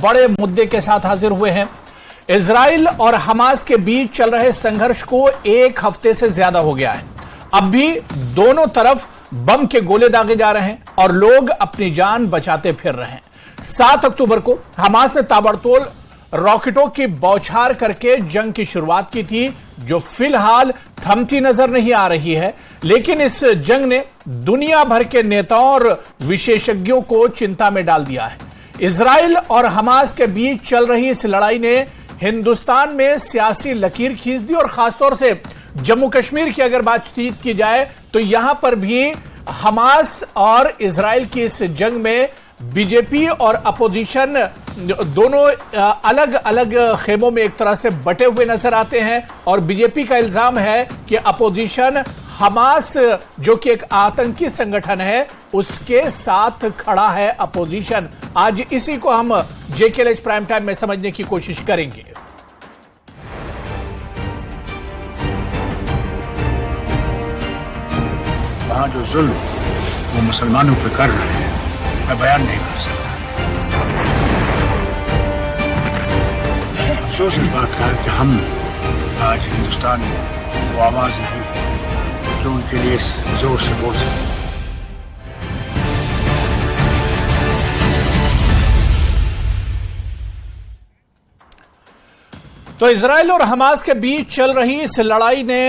बड़े मुद्दे के साथ हाजिर हुए हैं। इजराइल और हमास के बीच चल रहे संघर्ष को एक हफ्ते से ज्यादा हो गया है। अब भी दोनों तरफ बम के गोले दागे जा रहे हैं और लोग अपनी जान बचाते फिर रहे हैं। 7 अक्टूबर को हमास ने ताबड़तोड़ रॉकेटों की बौछार करके जंग की शुरुआत की थी, जो फिलहाल थमती नजर नहीं आ रही है। लेकिन इस जंग ने दुनिया भर के नेताओं और विशेषज्ञों को चिंता में डाल दिया है। इजराइल और हमास के बीच चल रही इस लड़ाई ने हिंदुस्तान में सियासी लकीर खींच दी और खासतौर से जम्मू कश्मीर की अगर बातचीत की जाए तो यहां पर भी हमास और इजराइल की इस जंग में बीजेपी और अपोजिशन दोनों अलग अलग खेमों में एक तरह से बटे हुए नजर आते हैं। और बीजेपी का इल्जाम है कि अपोजिशन हमास जो कि एक आतंकी संगठन है उसके साथ खड़ा है अपोजिशन। आज इसी को हम जेकेएलएच प्राइम टाइम में समझने की कोशिश करेंगे। वहां जो जुल्म वो मुसलमानों पे कर रहे हैं मैं बयान नहीं कर सकता। अफसोस इस बात का है कि हम आज हिंदुस्तान में वो आवाज नहीं जो उनके लिए जोर से बोल सके। तो इजराइल और हमास के बीच चल रही इस लड़ाई ने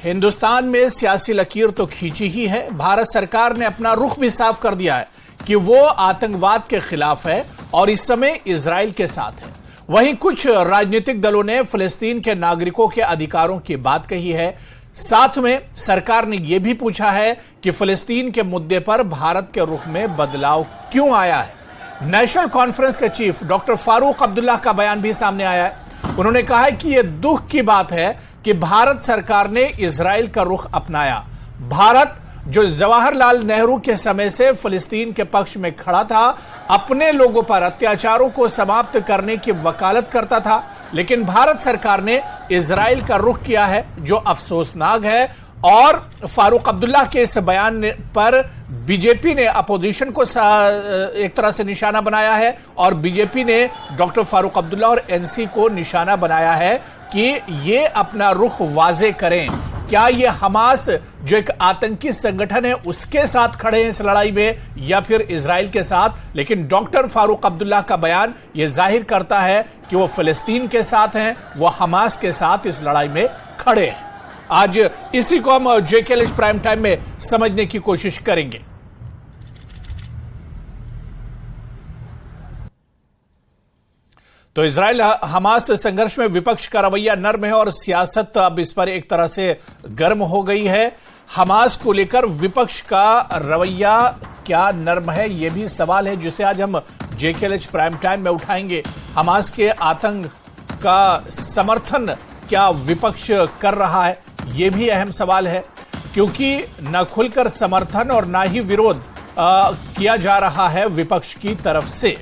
हिंदुस्तान में सियासी लकीर तो खींची ही है। भारत सरकार ने अपना रुख भी साफ कर दिया है कि वो आतंकवाद के खिलाफ है और इस समय इजराइल के साथ है। वहीं कुछ राजनीतिक दलों ने फिलिस्तीन के नागरिकों के अधिकारों की बात कही है। साथ में सरकार ने यह भी पूछा है कि फिलिस्तीन के मुद्दे पर भारत के रुख में बदलाव क्यों आया है। नेशनल कॉन्फ्रेंस के चीफ डॉक्टर फारूक अब्दुल्ला का बयान भी सामने आया है। उन्होंने कहा है कि यह दुख की बात है कि भारत सरकार ने इजराइल का रुख अपनाया। भारत जो जवाहरलाल नेहरू के समय से फिलिस्तीन के पक्ष में खड़ा था, अपने लोगों पर अत्याचारों को समाप्त करने की वकालत करता था, लेकिन भारत सरकार ने इजराइल का रुख किया है जो अफसोसनाक है। और फारूक अब्दुल्ला के इस बयान पर बीजेपी ने अपोजिशन को एक तरह से निशाना बनाया है और बीजेपी ने डॉक्टर फारूक अब्दुल्ला और एनसी को निशाना बनाया है कि ये अपना रुख वाजे करें। क्या ये हमास जो एक आतंकी संगठन है उसके साथ खड़े हैं इस लड़ाई में या फिर इजराइल के साथ। लेकिन डॉक्टर फारूक अब्दुल्ला का बयान ये जाहिर करता है कि वो फिलिस्तीन के साथ हैं, वो हमास के साथ इस लड़ाई में खड़े हैं। आज इसी को हम जेकेएलएच प्राइम टाइम में समझने की कोशिश करेंगे। तो इजराइल हमास संघर्ष में विपक्ष का रवैया नर्म है और सियासत अब इस पर एक तरह से गर्म हो गई है। हमास को लेकर विपक्ष का रवैया क्या नर्म है, यह भी सवाल है जिसे आज हम जेकेएलएच प्राइम टाइम में उठाएंगे। हमास के आतंक का समर्थन क्या विपक्ष कर रहा है, यह भी अहम सवाल है, क्योंकि न खुलकर समर्थन और न ही विरोध किया जा रहा है विपक्ष की तरफ से।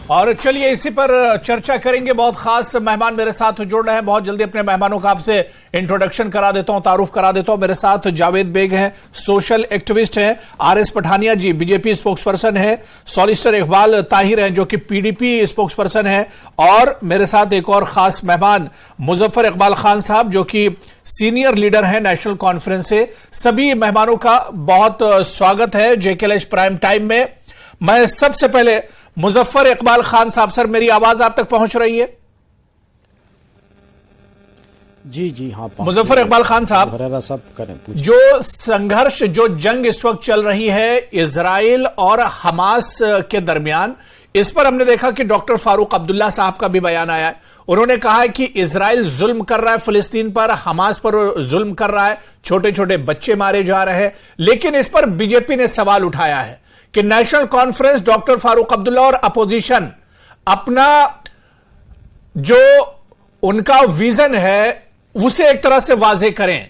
और चलिए इसी पर चर्चा करेंगे। बहुत खास मेहमान मेरे साथ जुड़ रहे हैं। बहुत जल्दी अपने मेहमानों का आपसे इंट्रोडक्शन करा देता हूं, तारुफ करा देता हूं। मेरे साथ जावेद बेग हैं, सोशल एक्टिविस्ट हैं। आरएस पठानिया जी बीजेपी स्पोक्सपर्सन है। सॉलिसिटर इकबाल ताहिर हैं जो कि पीडीपी स्पोक्सपर्सन है। और मेरे साथ एक और खास मेहमान मुजफ्फर इकबाल खान साहब जो कि सीनियर लीडर हैं नेशनल कॉन्फ्रेंस से। सभी मेहमानों का बहुत स्वागत है जेकेएलएच प्राइम टाइम में। मैं सबसे पहले मुजफ्फर इकबाल खान साहब, सर मेरी आवाज आप तक पहुंच रही है? जी जी हाँ। मुजफ्फर इकबाल खान साहब, सब करें जो संघर्ष जो जंग इस वक्त चल रही है इजराइल और हमास के दरमियान, इस पर हमने देखा कि डॉक्टर फारूक अब्दुल्ला साहब का भी बयान आया है। उन्होंने कहा है कि इजराइल जुल्म कर रहा है फिलिस्तीन पर, हमास पर जुल्म कर रहा है, छोटे छोटे बच्चे मारे जा रहे हैं। लेकिन इस पर बीजेपी ने सवाल उठाया है कि national conference, doctor Farooq Abdullah और अपोजिशन अपना जो उनका विजन है उसे एक तरह से वाजे करें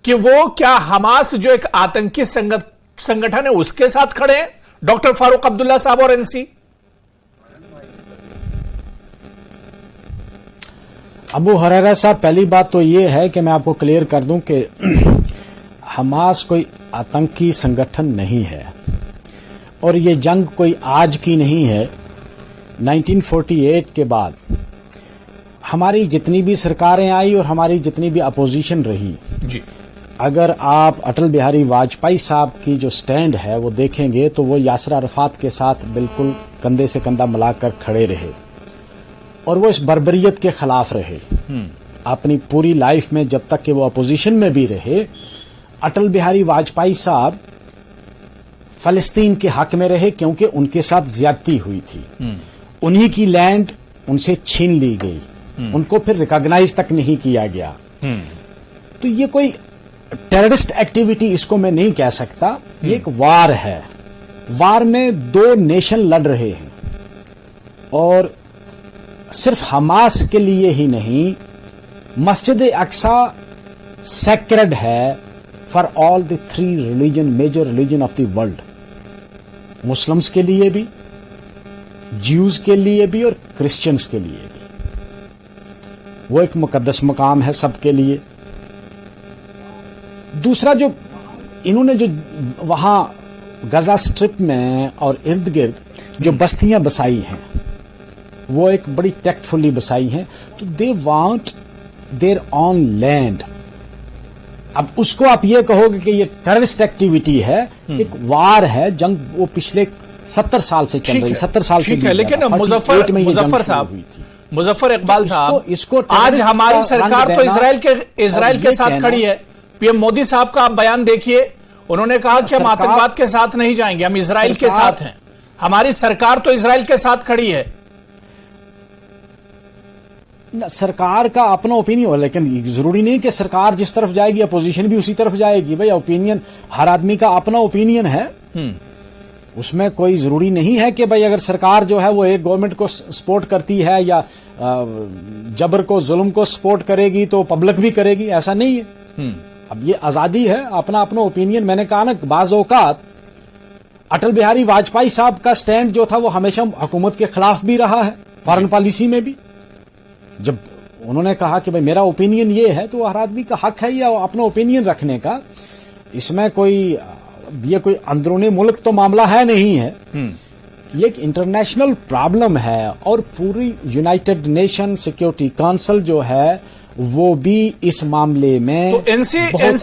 कि वो क्या हमास जो एक आतंकी संगठन है उसके साथ खड़े हैं, डॉक्टर फारूक अब्दुल्ला साहब और एनसी। अबू हरेरा साहब, पहली बात तो यह है कि मैं आपको क्लियर कर दूं कि हमास कोई आतंकी संगठन नहीं है और ये जंग कोई आज की नहीं है। 1948 के बाद हमारी जितनी भी सरकारें आई और हमारी जितनी भी अपोजिशन रही जी, अगर आप अटल बिहारी वाजपेयी साहब की जो स्टैंड है वो देखेंगे तो वो यासर अराफात के साथ बिल्कुल कंधे से कंधा मिलाकर खड़े रहे और वो इस बर्बरियत के खिलाफ रहे। अपनी पूरी लाइफ में जब तक कि वो अपोजिशन में भी रहे, अटल बिहारी वाजपेयी साहब फलस्तीन के हक में रहे क्योंकि उनके साथ ज्यादती हुई थी। उन्हीं की लैंड उनसे छीन ली गई, उनको फिर रिकॉग्नाइज तक नहीं किया गया। तो ये कोई टेररिस्ट एक्टिविटी इसको मैं नहीं कह सकता, ये एक वार है। वार में दो नेशन लड़ रहे हैं और सिर्फ हमास के लिए ही नहीं, मस्जिद अक्सा सेक्रेड है for all the 3 religion, major religion of the world. Muslims के लिए भी, ज्यूज के लिए भी और क्रिश्चियंस के लिए भी। वो एक मुकद्दस मकाम है सबके लिए। दूसरा, जो इन्होंने जो वहां गजा स्ट्रिप में और इर्द गिर्द जो बस्तियां बसाई हैं, वो एक बड़ी टैक्टफुली बसाई हैं। तो they want their own land. अब उसको आप ये कहोगे कि ये टेररिस्ट एक्टिविटी है, एक वार है, जंग वो पिछले 70 साल से चल रही, 70 साल से। ठीक है, लेकिन मुजफ्फर साहब, मुजफ्फर इकबाल साहब, इसको आज हमारी सरकार तो इजराइल के साथ खड़ी है। पीएम मोदी साहब का आप बयान देखिए, उन्होंने कहा कि हम आतंकवाद के साथ नहीं जाएंगे, हम इजराइल के साथ हैं। हमारी सरकार तो इजराइल के साथ खड़ी है। सरकार का अपना ओपिनियन हो, लेकिन जरूरी नहीं कि सरकार जिस तरफ जाएगी अपोजिशन भी उसी तरफ जाएगी। भाई ओपिनियन, हर आदमी का अपना ओपिनियन है, उसमें कोई जरूरी नहीं है कि भाई अगर सरकार जो है वो एक गवर्नमेंट को सपोर्ट करती है या जबर को, जुल्म को सपोर्ट करेगी तो पब्लिक भी करेगी, ऐसा नहीं है। अब ये आजादी है, अपना अपना ओपिनियन। मैंने कहा ना, बाज़ औक़ात अटल बिहारी वाजपेयी साहब का स्टैंड जो था वो हमेशा हुकूमत के खिलाफ भी रहा है, फॉरेन पॉलिसी में भी। जब उन्होंने कहा कि भाई मेरा ओपिनियन ये है, तो हर आदमी का हक है ये अपना ओपिनियन रखने का। इसमें ये कोई अंदरूनी मुल्क तो मामला है नहीं है, ये एक इंटरनेशनल प्रॉब्लम है। और पूरी यूनाइटेड नेशन सिक्योरिटी काउंसिल जो है वो भी इस मामले में, तो एनसी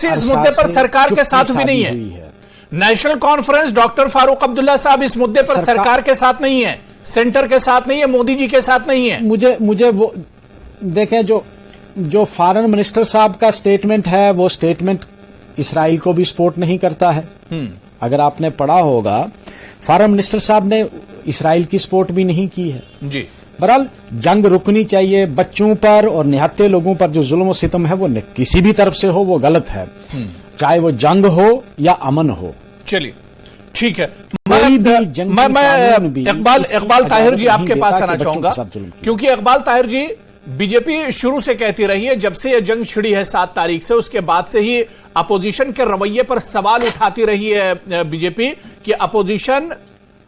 इस मुद्दे पर सरकार के साथ भी नहीं है। National conference doctor Farooq Abdullah साहब इस मुद्दे पर सरकार के साथ नहीं है, सेंटर के साथ नहीं है, मोदी जी के साथ नहीं है। मुझे वो देखें, जो फॉरेन मिनिस्टर साहब का स्टेटमेंट है, वो स्टेटमेंट इसराइल को भी सपोर्ट नहीं करता है। अगर आपने पढ़ा होगा, फॉरेन मिनिस्टर साहब ने इसराइल की सपोर्ट भी नहीं की है जी। बहरहाल जंग रुकनी चाहिए। बच्चों पर और निहत्थे लोगों पर जो जुल्म और सितम है वो किसी भी तरफ से हो, वो गलत है, चाहे वो जंग हो या अमन हो। चलिए ठीक है, मैं इकबाल ताहिर जी आपके पास आना चाहूंगा, क्योंकि इकबाल ताहिर जी, बीजेपी शुरू से कहती रही है, जब से यह जंग छिड़ी है 7 तारीख से, उसके बाद से ही अपोजिशन के रवैये पर सवाल उठाती रही है बीजेपी कि अपोजिशन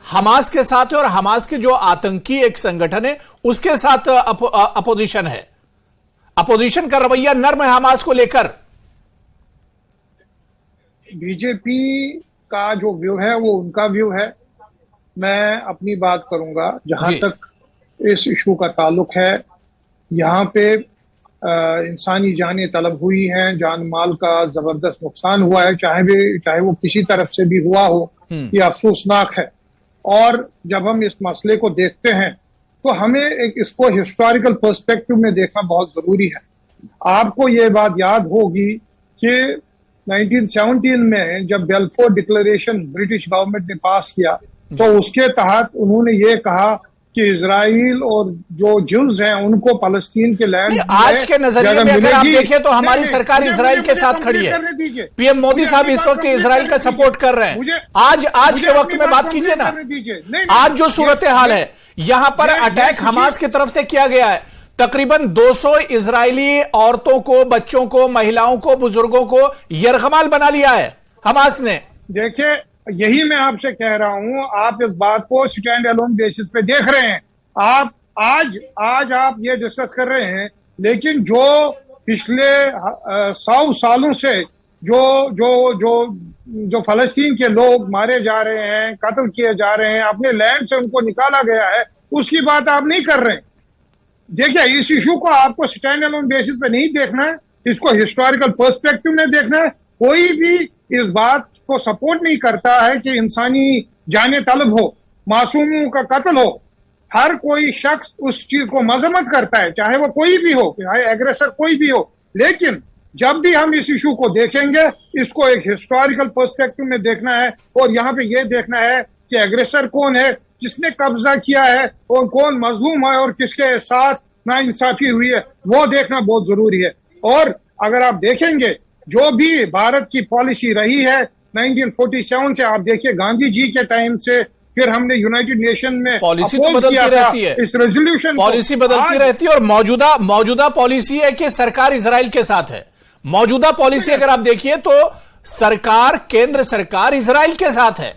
हमास के साथ है और हमास के जो आतंकी एक संगठन है उसके साथ अपोजिशन है। अपोजिशन का रवैया नर्म है हमास को लेकर। बीजेपी का जो व्यू है वो उनका व्यू है। मैं अपनी बात करूंगा जहां तक इस इशू का ताल्लुक है। यहाँ पे इंसानी जानें तलब हुई हैं, जान माल का जबरदस्त नुकसान हुआ है, चाहे वो किसी तरफ से भी हुआ हो, ये अफसोसनाक है। और जब हम इस मसले को देखते हैं तो हमें इसको हिस्टोरिकल पर्सपेक्टिव में देखना बहुत जरूरी है। आपको ये बात याद होगी कि 1917 में जब बेल्फोर डिक्लेरेशन ब्रिटिश गवर्नमेंट ने पास किया, तो उसके तहत उन्होंने ये कहा कि इजराइल और जो ज्यूज हैं उनको फलस्तीन के लैंड, आज के नजरिए में अगर आप देखें तो हमारी सरकार इजराइल के साथ खड़ी है। पीएम मोदी साहब इस वक्त इजराइल का सपोर्ट कर रहे हैं। आज के वक्त में बात कीजिए ना, आज जो सूरत हाल है, यहां पर अटैक हमास की तरफ से किया गया है। तकरीबन 200 इजरायली औरतों को, बच्चों को, महिलाओं को, बुजुर्गों को यरगमाल बना लिया है हमास ने। देखिए, यही मैं आपसे कह रहा हूं, आप इस बात को स्टैंड अलोन बेसिस पे देख रहे हैं। आप आज आप ये डिस्कस कर रहे हैं, लेकिन जो पिछले 100 सालों से जो फलस्तीन के लोग मारे जा रहे हैं, कत्ल किए जा रहे हैं, अपने लैंड से उनको निकाला गया है, उसकी बात आप नहीं कर रहे हैं। देखिए, इस इशू को आपको स्टैंड अलोन बेसिस पे नहीं देखना है, इसको हिस्टोरिकल पर्सपेक्टिव में देखना है। कोई भी इस बात को सपोर्ट नहीं करता है कि इंसानी जाने तलब हो, मासूमों का कत्ल हो। हर कोई शख्स उस चीज को मजम्मत करता है, चाहे वो कोई भी हो, चाहे एग्रेसर कोई भी हो। लेकिन जब भी हम इस इशू को देखेंगे, इसको एक हिस्टोरिकल पर्सपेक्टिव में देखना है और यहाँ पे ये देखना है कि एग्रेसर कौन है, किसने कब्जा किया है और कौन मजलूम है और किसके साथ नाइंसाफी हुई है, वो देखना बहुत जरूरी है। और अगर आप देखेंगे जो भी भारत की पॉलिसी रही है 1947 से, आप देखिए गांधी जी के टाइम से, फिर हमने यूनाइटेड नेशन में पॉलिसी तो बदलती रहती है, इस रेजोल्यूशन पॉलिसी बदलती रहती है। और मौजूदा पॉलिसी है कि सरकार इजराइल के साथ है। मौजूदा पॉलिसी अगर आप देखिए तो सरकार, केंद्र सरकार इजराइल के साथ है।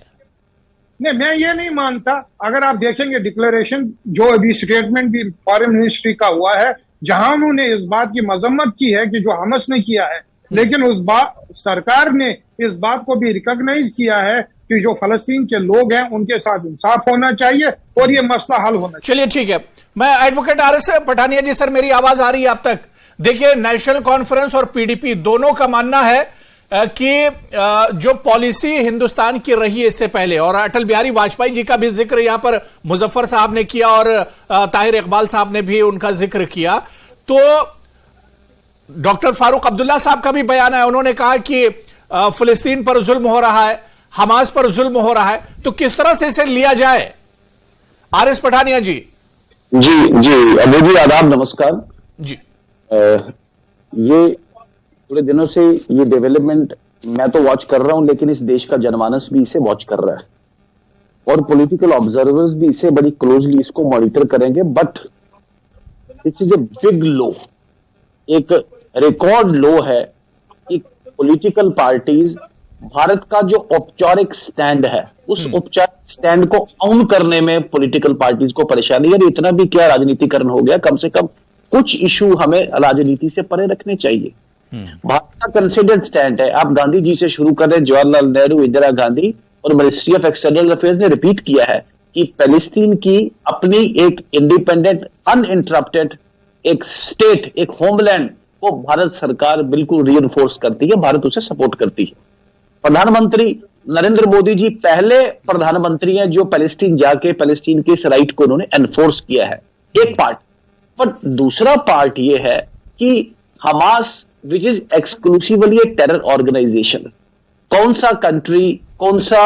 नहीं, मैं ये नहीं मानता। अगर आप देखेंगे डिक्लेरेशन, जो अभी स्टेटमेंट भी फॉरेन मिनिस्ट्री का हुआ है, जहां उन्होंने इस बात की मजम्मत की है कि जो हमस ने किया है, लेकिन उस बात सरकार ने इस बात को भी रिकॉग्नाइज किया है कि जो फलस्तीन के लोग हैं उनके साथ इंसाफ होना चाहिए और ये मसला हल होना चाहिए। चलिए ठीक है, मैं एडवोकेट आरएस पठानिया जी, सर मेरी आवाज आ रही है आप तक? देखिए, नेशनल कॉन्फ्रेंस और पीडीपी दोनों का मानना है कि जो पॉलिसी हिंदुस्तान की रही है इससे पहले, और अटल बिहारी वाजपेयी जी का भी जिक्र यहां पर मुजफ्फर साहब ने किया और ताहिर इकबाल साहब ने भी उनका जिक्र किया, तो डॉक्टर फारूक अब्दुल्ला साहब का भी बयान है। उन्होंने कहा कि फिलिस्तीन पर जुल्म हो रहा है, हमास पर जुल्म हो रहा है, तो किस तरह से इसे लिया जाए? आरएस पठानिया जी। जी अबू जी, आदाब, नमस्कार जी। ये पूरे दिनों से ये डेवलपमेंट मैं तो वॉच कर रहा हूं, लेकिन इस देश का जनमानस भी इसे वॉच कर रहा है और पॉलिटिकल ऑब्जर्वर्स भी इसे बड़ी क्लोजली इसको मॉनिटर करेंगे। But it's is a big low, एक रिकॉर्ड लो है कि पॉलिटिकल पार्टीज, भारत का जो औपचारिक स्टैंड है, उस औपचारिक स्टैंड को ऑन करने में पॉलिटिकल पार्टीज को परेशानी है। इतना भी क्या राजनीतिकरण हो गया, कम से कम कुछ इशू हमें राजनीति से परे रखने चाहिए। भारत का कंसिडर्ड स्टैंड है। आप गांधी जी से शुरू करें, जवाहरलाल नेहरू, इंदिरा गांधी और मिनिस्ट्री ऑफ एक्सटर्नल अफेयर्स ने रिपीट किया है कि पैलेस्टीन की अपनी एक इंडिपेंडेंट, अनइंटरप्टेड एक स्टेट, एक होमलैंड को भारत सरकार बिल्कुल रीइंफोर्स करती है, भारत उसे सपोर्ट करती है। प्रधानमंत्री नरेंद्र मोदी जी पहले प्रधानमंत्री हैं जो पैलेस्टीन जाके पैलेस्टीन के इस राइट को उन्होंने एनफोर्स किया है, एक पार्ट। पर दूसरा पार्ट ये है कि Hamas, which is exclusively a terror organisation, कौन सा कंट्री, कौन सा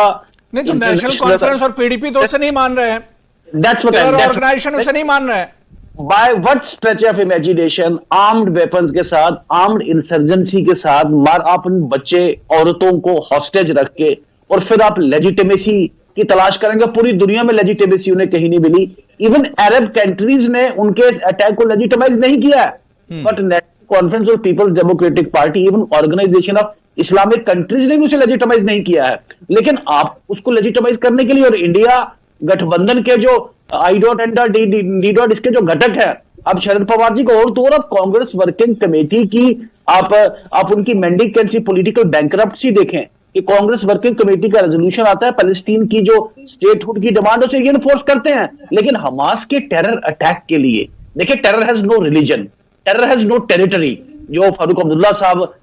नहीं, तो नेशनल कॉन्फ्रेंस और पीडीपी तो उसे नहीं मान रहे हैं, टेरर ऑर्गेनाइजेशन उसे नहीं मान रहे हैं। By what stretch of imagination, armed weapons के साथ, आर्म्ड इंसर्जेंसी के साथ मार, आप उन बच्चे औरतों को हॉस्टेज रख के और फिर आप लेजिटिमेसी की तलाश करेंगे। पूरी दुनिया में लेजिटिमेसी उन्हें कहीं नहीं मिली। इवन अरब कंट्रीज ने उनके इस अटैक को लेजिटिमाइज नहीं किया, बट नेशनल कॉन्फ्रेंस और Peoples Democratic Party, even Organisation of Islamic Countries ने भी उसे लेजिटिमाइज नहीं किया है। लेकिन आप उसको लेजिटिमाइज करने के लिए, और इंडिया गठबंधन के जो I dot and D dot इसके जो घटक है, अब शरद पवार जी को और तो और अब कांग्रेस वर्किंग कमेटी की आप उनकी मेंडिकेंसी, पॉलिटिकल बैंकरप्सी देखें कि कांग्रेस वर्किंग कमेटी का रेजोल्यूशन आता है, पैलेस्टीन की जो स्टेटहुड की डिमांड उसे एनफोर्स करते हैं। लेकिन हमास के टेरर अटैक के लिए, देखिए, terror has no religion, terror has no territory. जो फारूक अब्दुल्ला साहब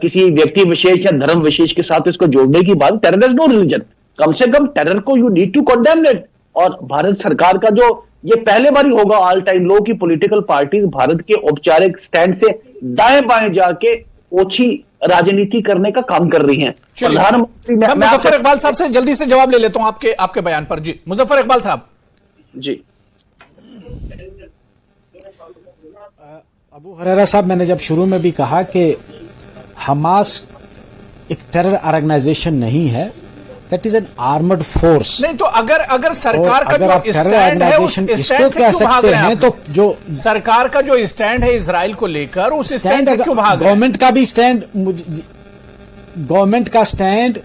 किसी व्यक्ति विशेष या धर्म विशेष के साथ इसको जोड़ने की बात, टेरर हैज नो रिलीजन। कम से कम टेरर को यू नीड टू कंडेमनेट। और भारत सरकार का जो ये पहले बार ही होगा ऑल टाइम लो की पॉलिटिकल पार्टीज भारत के औपचारिक स्टैंड से दाएं बाएं जाके ओछी राजनीति करने का काम कर रही हैं। प्रधानमंत्री मैं मुजफ्फर इकबाल साहब से जल्दी से जवाब ले लेता हूं आपके बयान पर। जी मुजफ्फर इकबाल साहब। जी अबू हुरैरा साहब, मैंने जब शुरू में भी कहा कि हमास एक टेरर ऑर्गेनाइजेशन नहीं है, that is an armoured force. नहीं, तो अगर सरकार का जो स्टैंड है उस स्टैंड से क्यों भाग रहे हैं? तो जो सरकार का जो स्टैंड है इजराइल को लेकर, उस स्टैंड से क्यों भाग रहे हैं? गवर्नमेंट का भी स्टैंड, गवर्नमेंट का स्टैंड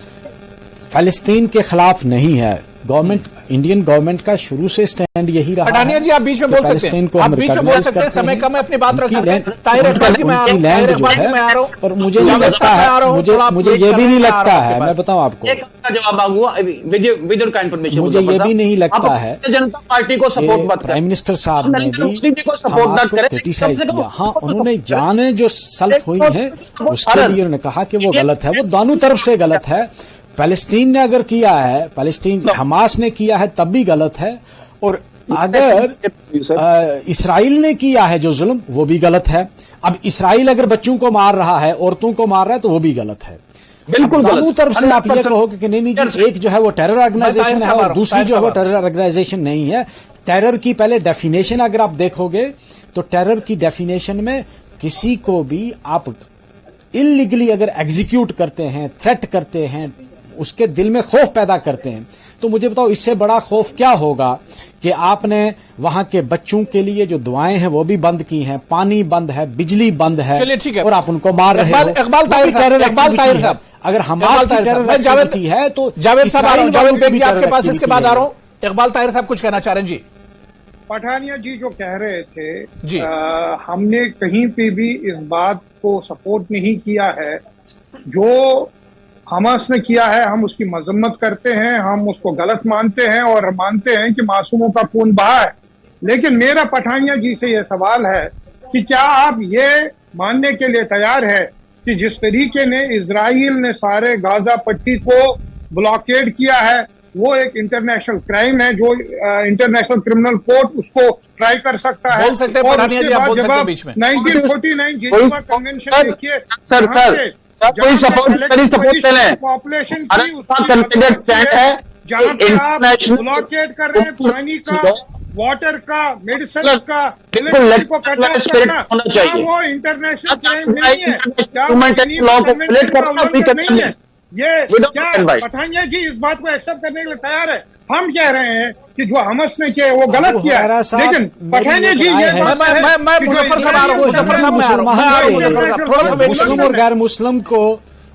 फलस्तीन के खिलाफ नहीं है। गवर्नमेंट इंडियन गवर्नमेंट का शुरू से स्टैंड यही रहा। पठानिया जी आप बीच में बोल सकते हैं, आप बीच में बोल सकते हैं, समय कम है, अपनी बात रख सकते हैं। ताहिर इकबाल जी मैं आ रहा हूं, और मुझे नहीं लगता है, मुझे ये भी नहीं लगता है, मैं बताऊं आपको, जवाब मांगूंगा विद का इन्फॉर्मेशन। मुझे ये भी नहीं लगता है जनता पार्टी को सपोर्ट मत करें। प्राइम मिनिस्टर साहब ने भी हमास को क्रिटिसाइज किया। हाँ, उन्होंने जाने जो सल्फ हुई है उसके लिए उन्होंने कहा कि वो गलत है, वो दोनों तरफ से गलत है। पैलेस्टीन ने अगर किया है, पैलेस्टीन हमास ने किया है तब भी गलत है, और अगर इसराइल ने किया है जो जुल्म वो भी गलत है। अब इसराइल अगर बच्चों को मार रहा है, औरतों को मार रहा है तो वो भी गलत है। बिल्कुल दोनों तरफ से आप ये कहोगे कि नहीं जी, एक जो है वो टेरर ऑर्गेनाइजेशन है और दूसरी जो है वो टेरर ऑर्गेनाइजेशन नहीं है। टेरर की पहले डेफिनेशन अगर आप देखोगे तो टेरर की डेफिनेशन में किसी को भी आप इलीगली अगर एग्जीक्यूट करते हैं, थ्रेट करते हैं, उसके दिल में खौफ पैदा करते हैं, तो मुझे बताओ इससे बड़ा खौफ क्या होगा कि आपने वहां के बच्चों के लिए जो दुआएं हैं वो भी बंद की हैं, पानी बंद है, बिजली बंद है, चलिए ठीक है, और आप उनको मार रहे हो। इकबाल ताहिर साहब, अगर हमास की टेरर है तो जावेद साहब आपके पास इसके बाद आ रहा हूं। इकबाल ताहिर साहब कुछ कहना चाह रहे हैं जी। पठानिया जी जो कह रहे थे जी, हमने कहीं पे भी इस बात को सपोर्ट नहीं किया है। जो हमास ने किया है हम उसकी मजम्मत करते हैं, हम उसको गलत मानते हैं और मानते हैं कि मासूमों का खून बहा है। लेकिन मेरा पठानिया जी से यह सवाल है कि क्या आप ये मानने के लिए तैयार है कि जिस तरीके ने इजराइल ने सारे गाजा पट्टी को ब्लॉकेड किया है वो एक इंटरनेशनल क्राइम है, जो इंटरनेशनल क्रिमिनल कोर्ट उसको ट्राई कर सकता है। बोल सकते हैं पठानिया जी, आप बोल सकते हैं बीच में। 1949 जिनेवा कन्वेंशन देखिए, कोई सपोर्ट पॉपुलेशन की जहां पे आप ब्लॉकेड कर रहे हैं पानी का, वाटर का, मेडिसिन का, इलेक्ट्रिसिटी को कट ऑफ करना, क्या वो इंटरनेशनल क्राइम नहीं है? क्या कन्वेंशन नहीं है? ये क्या पठानिया जी इस बात को एक्सेप्ट करने के लिए तैयार है? हम कह रहे हैं कि जो हमस ने किया वो गलत किया है, लेकिन पठानिया जी ये मैं मुजफ्फर साहब आ रहा हूं, मुजफ्फर साहब मुस्लिम और गैर मुस्लिम को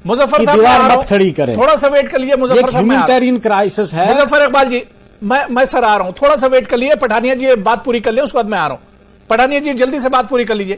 मुजफ्फर साहब दीवार मत खड़ी करें, थोड़ा सा वेट कर लिए। मुजफ्फर साहब ह्यूमैनिटेरियन क्राइसिस है। मुजफ्फर इकबाल जी मैं सर आ रहा हूं, थोड़ा सा वेट कर लिए। पठानिया जी बात पूरी कर ले, उसके बाद मैं आ रहा हूं। पठानिया जी जल्दी से बात पूरी कर लीजिए।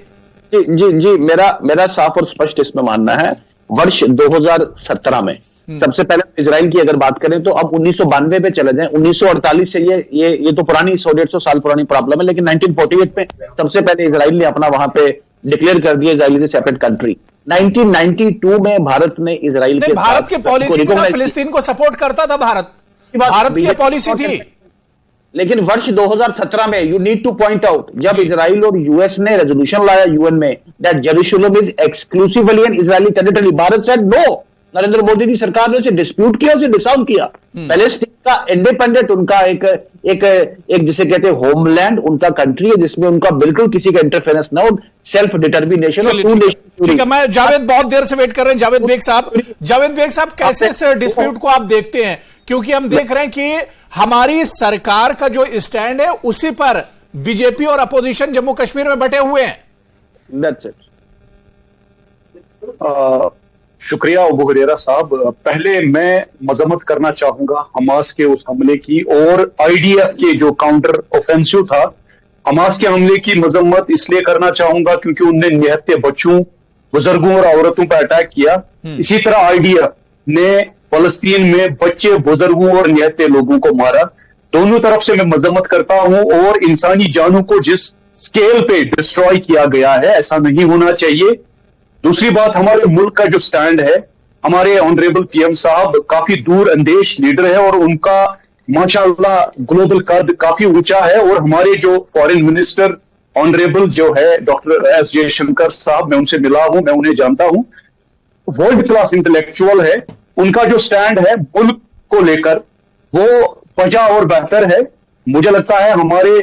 जी मेरा साफ और स्पष्ट इसमें मानना है, वर्ष 2017 में सबसे पहले इजराइल की अगर बात करें तो अब 1992 पे चले जाएं, 1948 से ये तो पुरानी 100-150 साल पुरानी प्रॉब्लम है, लेकिन 1948 में सबसे पहले इजराइल ने अपना वहां पे डिक्लेयर कर दिया Israel is a separate country. 1992 में भारत ने इजराइल के भारत की पॉलिसी थी, फिलिस्तीन को सपोर्ट करता था भारत की पॉलिसी थी। लेकिन वर्ष 2017 में you need to point out, जब इजराइल और यूएस ने रेजोल्यूशन लाया यूएन में that Jerusalem is exclusively an Israeli territory, Bharat said no. Narendra Modi की सरकार ने उसे डिस्प्यूट किया, उसे डिसाउट किया। पैलेस्टीन का इंडिपेंडेंट उनका एक जिसे कहते हैं होमलैंड, उनका कंट्री है जिसमें उनका बिल्कुल किसी का इंटरफेरेंस ना हो, सेल्फ डिटर्मिनेशन। ठीक है, मैं जावेद बहुत देर से वेट कर रहे हैं। जावेद बेग साहब कैसे इस डिस्प्यूट को आप देखते हैं? क्योंकि हम देख रहे हैं कि हमारी सरकार का जो स्टैंड है उसी पर बीजेपी और अपोजिशन जम्मू कश्मीर में बटे हुए हैं। That's it. शुक्रिया अबू हुरैरा साहब। पहले मैं मजम्मत करना चाहूंगा हमास के उस हमले की, और आईडीएफ के जो काउंटर ऑफेंसिव था, हमास के हमले की मजम्मत इसलिए करना चाहूंगा क्योंकि उनने निहत्ते बच्चों, बुजुर्गों और औरतों पर अटैक किया। इसी तरह आईडीएफ ने फलस्तीन में बच्चे, बुजुर्गों और निहत्ते लोगों को मारा। दोनों तरफ से मैं मजम्मत करता हूं, और इंसानी जानों को जिस स्केल पे डिस्ट्रॉय किया गया है ऐसा नहीं होना चाहिए। दूसरी बात, हमारे मुल्क का जो स्टैंड है, हमारे ऑनरेबल पीएम साहब काफी दूर अंदेश लीडर है और उनका माशाअल्लाह ग्लोबल कद काफी ऊंचा है। और हमारे जो फॉरेन मिनिस्टर ऑनरेबल जो है डॉक्टर एस जयशंकर साहब, मैं उनसे मिला हूं, मैं उन्हें जानता हूं, वर्ल्ड क्लास इंटेलेक्चुअल है। उनका जो स्टैंड है मुल्क को लेकर वो वजह और बेहतर है। मुझे लगता है हमारे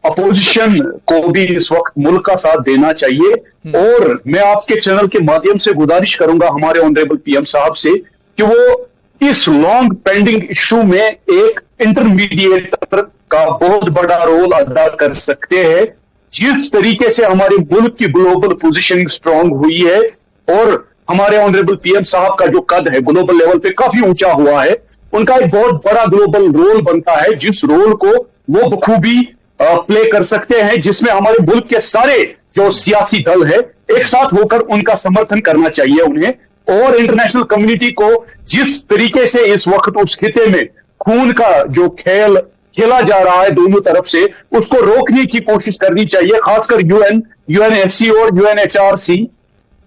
अपोजिशन को भी इस वक्त मुल्क का साथ देना चाहिए। और मैं आपके चैनल के माध्यम से गुजारिश करूंगा हमारे ऑनरेबल पीएम साहब से कि वो इस लॉन्ग पेंडिंग इशू में एक इंटरमीडिएटर का बहुत बड़ा रोल अदा कर सकते हैं। जिस तरीके से हमारे मुल्क की ग्लोबल पोजीशनिंग स्ट्रांग हुई है और हमारे ऑनरेबल पीएम साहब का जो कद है ग्लोबल लेवल पे काफी ऊंचा हुआ है, उनका एक बहुत बड़ा ग्लोबल रोल बनता है, जिस रोल को वो बखूबी प्ले कर सकते हैं, जिसमें हमारे मुल्क के सारे जो सियासी दल है एक साथ होकर उनका समर्थन करना चाहिए उन्हें। और इंटरनेशनल कम्युनिटी को जिस तरीके से इस वक्त उस खिते में खून का जो खेल खेला जा रहा है दोनों तरफ से, उसको रोकने की कोशिश करनी चाहिए। खासकर यूएनएससी और यूएनएचआरसी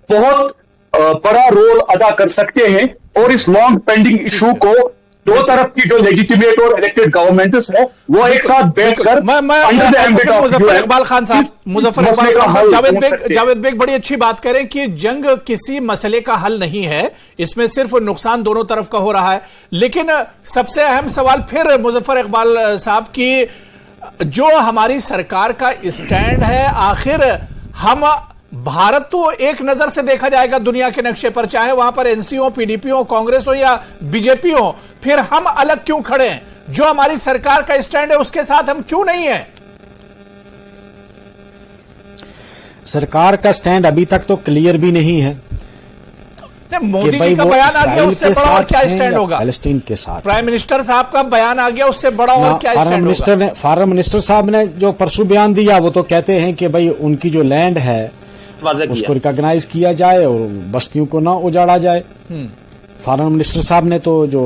बहुत बड़ा रोल अदा कर सकते हैं और इस लॉन्ग पेंडिंग इशू को दो तरफ की जो लेजिटिमेट और इलेक्टेड गवर्नमेंट्स है वो एक साथ बैठकर मुजफ्फर इकबाल खान साहब, जावेद बेग बड़ी अच्छी बात करें कि जंग किसी मसले का हल नहीं है, इसमें सिर्फ नुकसान दोनों तरफ का हो रहा है। लेकिन सबसे अहम सवाल फिर मुजफ्फर इकबाल साहब की जो हमारी सरकार का स्टैंड है, आखिर हम भारत तो एक नजर से देखा जाएगा दुनिया के नक्शे पर, चाहे वहां पर एनसी हो, पीडीपी हो, कांग्रेस हो या बीजेपी हो, फिर हम अलग क्यों खड़े हैं? जो हमारी सरकार का स्टैंड है उसके साथ हम क्यों नहीं है? सरकार का स्टैंड अभी तक तो क्लियर भी नहीं है। मोदी जी का बयान आ गया, उससे बड़ा और क्या स्टैंड होगा? पैलेस्टीन के साथ प्राइम मिनिस्टर साहब का बयान आ गया, उससे बड़ा और क्या स्टैंड होगा? फॉरेन मिनिस्टर साहब ने जो परसों बयान दिया वो तो कहते हैं कि भाई उनकी जो लैंड है उसको रिकॉग्नाइज किया जाए और बस्तियों को ना उजाड़ा जाए। फॉरेन मिनिस्टर साहब ने तो जो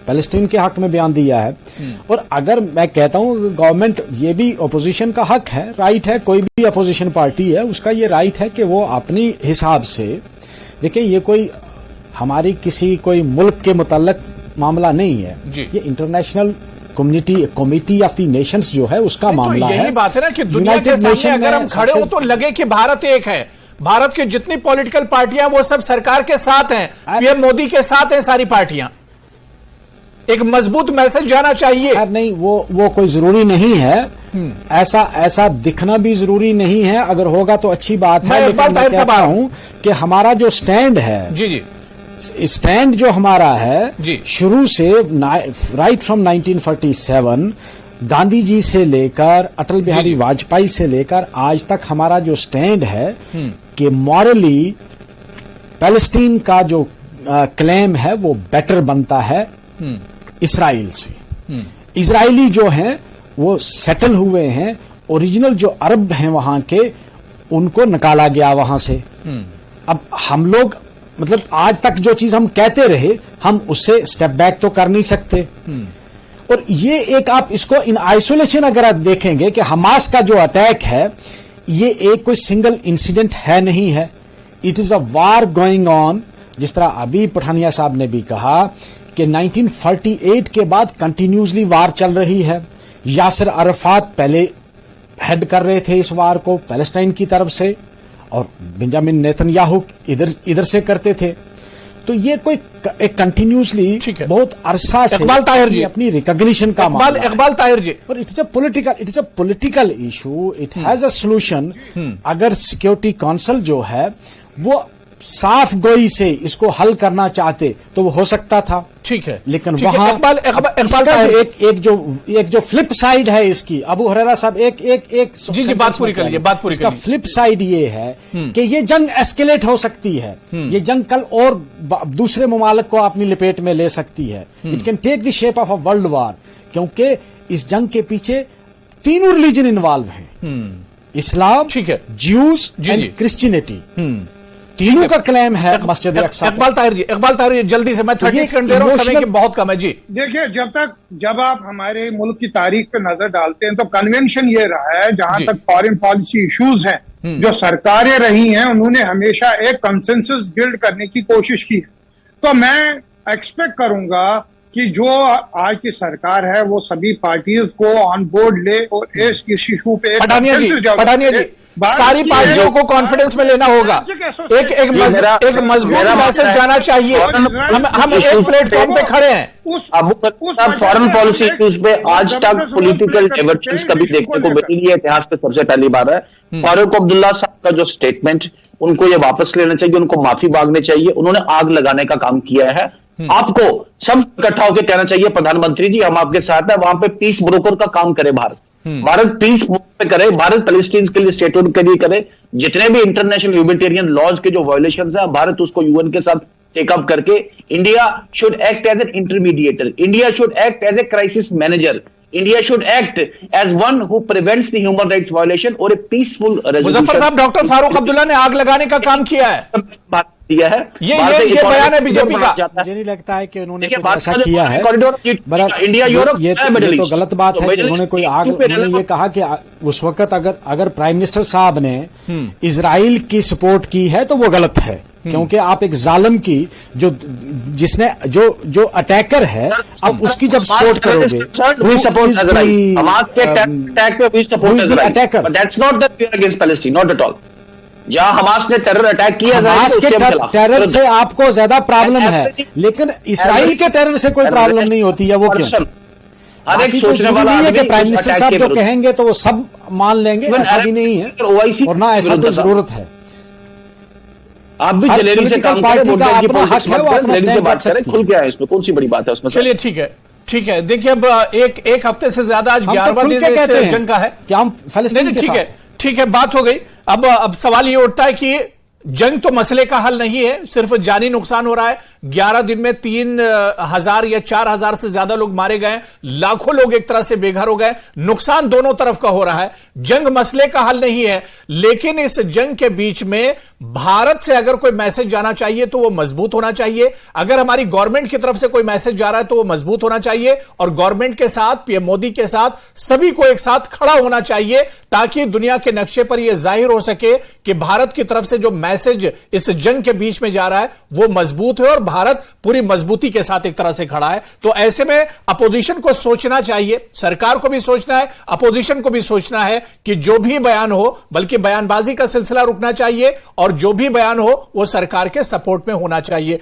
पैलेस्टीन के हक में बयान दिया है। और अगर मैं कहता हूं गवर्नमेंट, ये भी अपोजिशन का हक है, राइट है, कोई भी अपोजिशन पार्टी है उसका ये राइट है कि वो अपनी हिसाब से, देखिए ये कोई हमारी किसी कोई मुल्क के मुतल्लक मामला नहीं है, ये international committee of the Nations जो है उसका मामला है। यही बात है ना कि दुनिया के सामने अगर हम खड़े हो तो लगे कि भारत एक है, भारत की जितनी पॉलिटिकल पार्टियां वो सब सरकार के साथ हैं, पीएम मोदी के साथ हैं सारी पार्टियां, एक मजबूत मैसेज जाना चाहिए। नहीं, वो कोई जरूरी नहीं है, ऐसा दिखना भी जरूरी नहीं है। अगर होगा तो अच्छी बात है, लेकिन मैं कहता हूं कि हमारा जो स्टैंड है, जी स्टैंड जो हमारा है शुरू से राइट फ्रॉम 1947 गांधी जी से लेकर अटल बिहारी वाजपेयी से लेकर आज तक हमारा जो स्टैंड है कि मॉरली पैलेस्टीन का जो क्लेम है वो बेटर बनता है इजराइल से। इजरायली जो हैं वो सेटल हुए हैं, ओरिजिनल जो अरब हैं वहां के उनको निकाला गया वहां से। अब हम लोग मतलब आज तक जो चीज हम कहते रहे हम उससे स्टेप बैक तो कर नहीं सकते। और ये एक आप इसको इन आइसोलेशन अगर आप देखेंगे कि हमास का जो अटैक है ये एक कोई सिंगल इंसिडेंट है नहीं है, it is a war going on. जिस तरह अभी पठानिया साहब ने भी कहा कि 1948 के बाद कंटिन्यूसली वार चल रही है। यासिर अरफात पहले हेड कर रहे थे इस वार को पैलेस्टाइन की तरफ से और बेंजामिन नेतन्याहू इधर से करते थे। तो ये कोई एक कंटिन्यूसली बहुत अरसा से इकबाल ताहिर जी अपनी रिकॉग्निशन का मामला है। इकबाल ताहिर जी, और it is a political issue, it has a solution. अगर सिक्योरिटी काउंसिल जो है वो साफ गोई से इसको हल करना चाहते तो वो हो सकता था, ठीक है, लेकिन वहां एक जो फ्लिप साइड है इसकी, अबू हुरैरा साहब एक जी बात पूरी कर लीजिए, बात पूरी कर लीजिए। फ्लिप साइड ये है कि ये जंग एस्केलेट हो सकती है, ये जंग कल और दूसरे ममालिक को अपनी लपेट में ले सकती है। It can take the shape of a world war, क्योंकि इस जंग के पीछे तीनों रिलीजन इन्वॉल्व हैं, इस्लाम, ठीक है, ज्यूज एंड क्रिश्चियनिटी, तीनों का क्लेम है मस्जिद अक्सा। इकबाल ताहिर जी जल्दी से, मैं 30 सेकंड दे रहा हूं, समय की बहुत कम है जी। देखिए, जब आप हमारे मुल्क की तारीख पे नजर डालते हैं तो कन्वेंशन ये रहा है, जहां तक फॉरेन पॉलिसी इश्यूज हैं, जो सरकारें रही हैं उन्होंने हमेशा एक कंसेंसस बिल्ड करने की कोशिश की है। तो मैं एक्सपेक्ट करूंगा कि जो आज की सरकार है वो सभी पार्टीज को ऑन बोर्ड ले और इस इशू पे पठानिया जी सारी पार्टियों को कॉन्फिडेंस में लेना होगा, एक मजबूत मैसेज जाना चाहिए। हम एक प्लेटफॉर्म पे खड़े हैं। फॉरेन पॉलिसी इश्यूज पे आज तक पॉलिटिकल डाइवर्जेंस कभी देखने को मिली है, इतिहास पे सबसे पहली बार है। फारूक अब्दुल्ला साहब का जो स्टेटमेंट, उनको ये वापस लेना चाहिए, उनको माफी मांगनी चाहिए। उन्होंने आग लगाने का काम किया है। आपको सब इकट्ठा होकर कहना चाहिए प्रधानमंत्री जी हम आपके साथ हैं, वहां पे पीस ब्रोकर का काम करे भारत पीस पे करे, भारत पैलेस्टीन के लिए स्टेटमेंट के लिए करे, जितने भी इंटरनेशनल ह्यूमैनिटेरियन लॉज के जो वायलेशंस है भारत उसको यूएन के साथ टेकअप करके India should act as an intermediator, India should act as a crisis manager, India should act as one who prevents the human rights violation और ए पीसफुल रेजोल्यूशन। मुजफ्फर साहब, doctor Farooq Abdullah ने आग लगाने का काम किया है, बात दिया है, ये बयान है बीजेपी का। मुझे नहीं लगता है कि उन्होंने कुछ बात ऐसा किया है। इंडिया यूरोप ये तो गलत बात है कि उन्होंने कोई आग, उन्होंने ये कहा कि उस वक्त अगर प्राइम मिनिस्टर साहब ने इजराइल की सपोर्ट की है तो वो गलत है, क्योंकि आप एक जालिम की जो अटैकर है, आप उसकी जब सपोर्ट करोगे, attacker that's not that we are against Palestine, not at all. जहां हमास ने टेरर अटैक किया, हमास के टेरर से आपको ज्यादा प्रॉब्लम है, लेकिन इसराइल के टेरर से कोई प्रॉब्लम नहीं होती है। वो क्यों? हर एक सोचने वाला है कि प्राइम मिनिस्टर साहब जो कहेंगे तो वो सब मान लेंगे, ऐसा भी नहीं है, और ना ऐसा कोई जरूरत है। आप भी जलेरी से काम करें, अपना हक है, वो अपना स्टैंड बात करें, खुल के आए इसमें, कौन सी बड़ी बात है उसमें? चलिए ठीक है। देखिए, अब एक हफ्ते से ज्यादा, आज 11वां दिन इस जंग का है, क्या हम फलस्तीन के ठीक है, बात हो गई। अब सवाल ये उठता है कि जंग तो मसले का हल नहीं है, सिर्फ जानी नुकसान हो रहा है। 11 दिन में 3,000 या 4,000 से ज्यादा लोग मारे गए, लाखों लोग एक तरह से बेघर हो गए, नुकसान दोनों तरफ का हो रहा है। जंग मसले का हल नहीं है, लेकिन इस जंग के बीच में भारत से अगर कोई मैसेज जाना चाहिए तो वो मजबूत होना चाहिए। अगर हमारी गवर्नमेंट की तरफ से कोई मैसेज जा रहा है तो वो मजबूत होना चाहिए, और गवर्नमेंट के साथ, पीएम मोदी के साथ, सभी को एक साथ खड़ा होना चाहिए, ताकि दुनिया के नक्शे पर यह जाहिर हो सके कि भारत की तरफ से जो मैसेज इस जंग के बीच में जा रहा है वो मजबूत है, और भारत पूरी मजबूती के साथ एक तरह से खड़ा है। तो ऐसे में अपोजिशन को सोचना चाहिए, सरकार को भी सोचना है, अपोजिशन को भी सोचना है कि जो भी बयान हो, बल्कि बयानबाजी का सिलसिला रुकना चाहिए, और जो भी बयान हो वो सरकार के सपोर्ट में होना चाहिए।